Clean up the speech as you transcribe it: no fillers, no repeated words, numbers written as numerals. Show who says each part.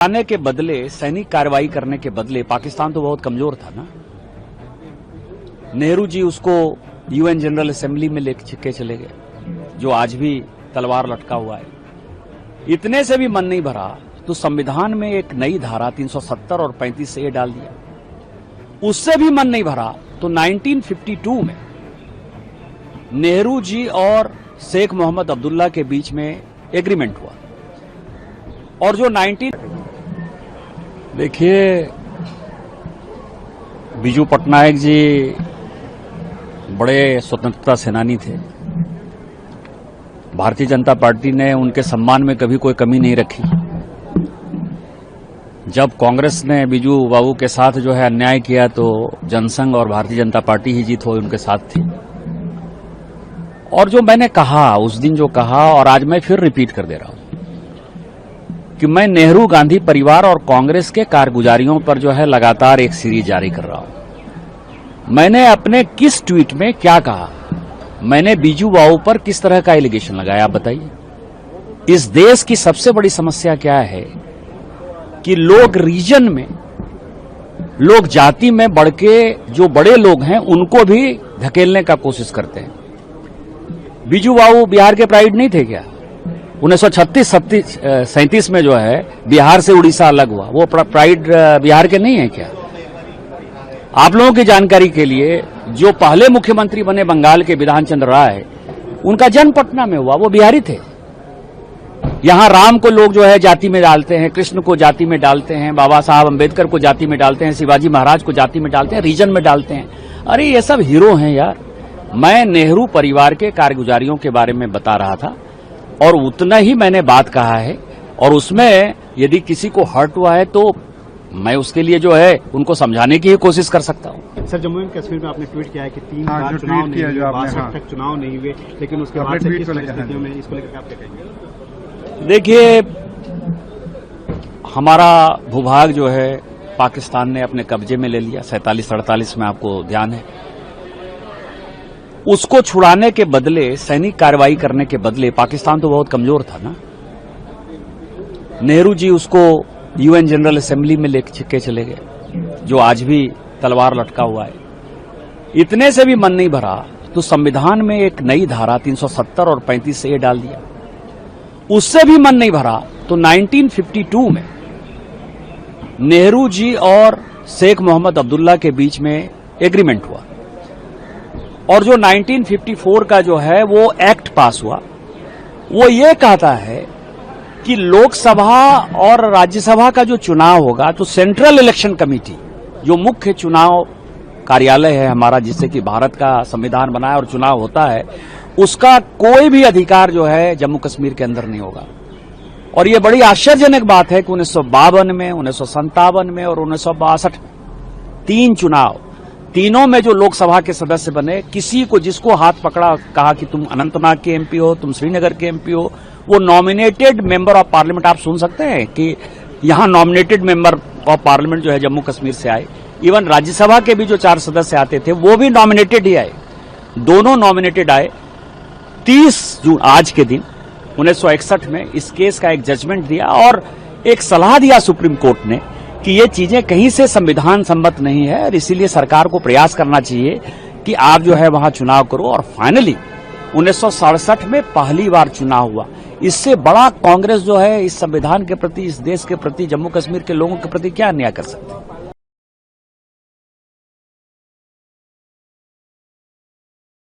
Speaker 1: आने के बदले, सैनिक कार्रवाई करने के बदले पाकिस्तान तो बहुत कमजोर था ना। नेहरू जी उसको यूएन जनरल असेंबली में लेके चले गए, जो आज भी तलवार लटका हुआ है। इतने से भी मन नहीं भरा तो संविधान में एक नई धारा 370 और 35A डाल दिया। उससे भी मन नहीं भरा तो 1952 में नेहरू जी और शेख मोहम्मद अब्दुल्ला के बीच में एग्रीमेंट हुआ, और जो देखिए, बीजू पटनायक जी बड़े स्वतंत्रता सेनानी थे। भारतीय जनता पार्टी ने उनके सम्मान में कभी कोई कमी नहीं रखी। जब कांग्रेस ने बीजू बाबू के साथ जो है अन्याय किया तो जनसंघ और भारतीय जनता पार्टी ही जीत हो उनके साथ थी। और जो मैंने कहा उस दिन, जो कहा, और आज मैं फिर रिपीट कर दे रहा हूं कि मैं नेहरू गांधी परिवार और कांग्रेस के कारगुजारियों पर जो है लगातार एक सीरीज जारी कर रहा हूं। मैंने अपने किस ट्वीट में क्या कहा, मैंने बीजू बाबू पर किस तरह का एलिगेशन लगाया, आप बताइए। इस देश की सबसे बड़ी समस्या क्या है कि लोग रीजन में, लोग जाति में बढ़ के जो बड़े लोग हैं उनको भी धकेलने का कोशिश करते हैं। बीजू बाबू बिहार के प्राइड नहीं थे क्या? 1936-37 में जो है बिहार से उड़ीसा अलग हुआ, वो प्राइड बिहार के नहीं है क्या? आप लोगों की जानकारी के लिए, जो पहले मुख्यमंत्री बने बंगाल के बिधान चंद्र राय, उनका जन्म पटना में हुआ, वो बिहारी थे। यहां राम को लोग जो है जाति में डालते हैं, कृष्ण को जाति में डालते हैं, बाबा साहब अंबेडकर को जाति में डालते हैं, शिवाजी महाराज को जाति में डालते हैं, रीजन में डालते हैं। अरे ये सब हीरो हैं यार। मैं नेहरू परिवार के कारगुजारियों के बारे में बता रहा था और उतना ही मैंने बात कहा है, और उसमें यदि किसी को हर्ट हुआ है तो मैं उसके लिए जो है उनको समझाने की ही कोशिश कर सकता हूं।
Speaker 2: सर, जम्मू एंड कश्मीर में आपने ट्वीट किया है कि 3 बार चुनाव नहीं हुए, 62 तक चुनाव नहीं हुए, लेकिन उसके बाद से किस परिस्थितियों में इसको लेकर आप क्या कहेंगे?
Speaker 1: देखिए, हमारा भूभाग जो है पाकिस्तान ने अपने कब्जे में ले लिया 47-48 में, आपको ध्यान है। उसको छुड़ाने के बदले, सैनिक कार्रवाई करने के बदले पाकिस्तान तो बहुत कमजोर था ना। नेहरू जी उसको यूएन जनरल असेंबली में लेके चले गए, जो आज भी तलवार लटका हुआ है। इतने से भी मन नहीं भरा तो संविधान में एक नई धारा 370 और 35A डाल दिया। उससे भी मन नहीं भरा तो 1952 में नेहरू जी और शेख मोहम्मद अब्दुल्ला के बीच में एग्रीमेंट हुआ, और जो 1954 का जो है वो एक्ट पास हुआ, वो ये कहता है कि लोकसभा और राज्यसभा का जो चुनाव होगा तो सेंट्रल इलेक्शन कमेटी, जो मुख्य चुनाव कार्यालय है हमारा, जिससे कि भारत का संविधान बना है और चुनाव होता है, उसका कोई भी अधिकार जो है जम्मू कश्मीर के अंदर नहीं होगा। और ये बड़ी आश्चर्यजनक बात है कि 1952 में, 1957 में और 1962 3 चुनाव, तीनों में जो लोकसभा के सदस्य बने, किसी को जिसको हाथ पकड़ा, कहा कि तुम अनंतनाग के एमपी हो, तुम श्रीनगर के एमपी हो, वो नॉमिनेटेड मेंबर ऑफ पार्लियामेंट, आप सुन सकते हैं कि यहां नॉमिनेटेड मेंबर ऑफ पार्लियामेंट जो है जम्मू कश्मीर से आए। इवन राज्यसभा के भी जो 4 सदस्य आते थे वो भी नॉमिनेटेड ही आए, दोनों नॉमिनेटेड आए। 30 जून आज के दिन 1961 में इस केस का एक जजमेंट दिया और एक सलाह दिया सुप्रीम कोर्ट ने कि ये चीजें कहीं से संविधान सम्मत नहीं है, और इसीलिए सरकार को प्रयास करना चाहिए कि आप जो है वहां चुनाव करो। और फाइनली 1967 में पहली बार चुनाव हुआ। इससे बड़ा कांग्रेस जो है इस संविधान के प्रति, इस देश के प्रति, जम्मू कश्मीर के लोगों के प्रति क्या अन्याय कर सकती है?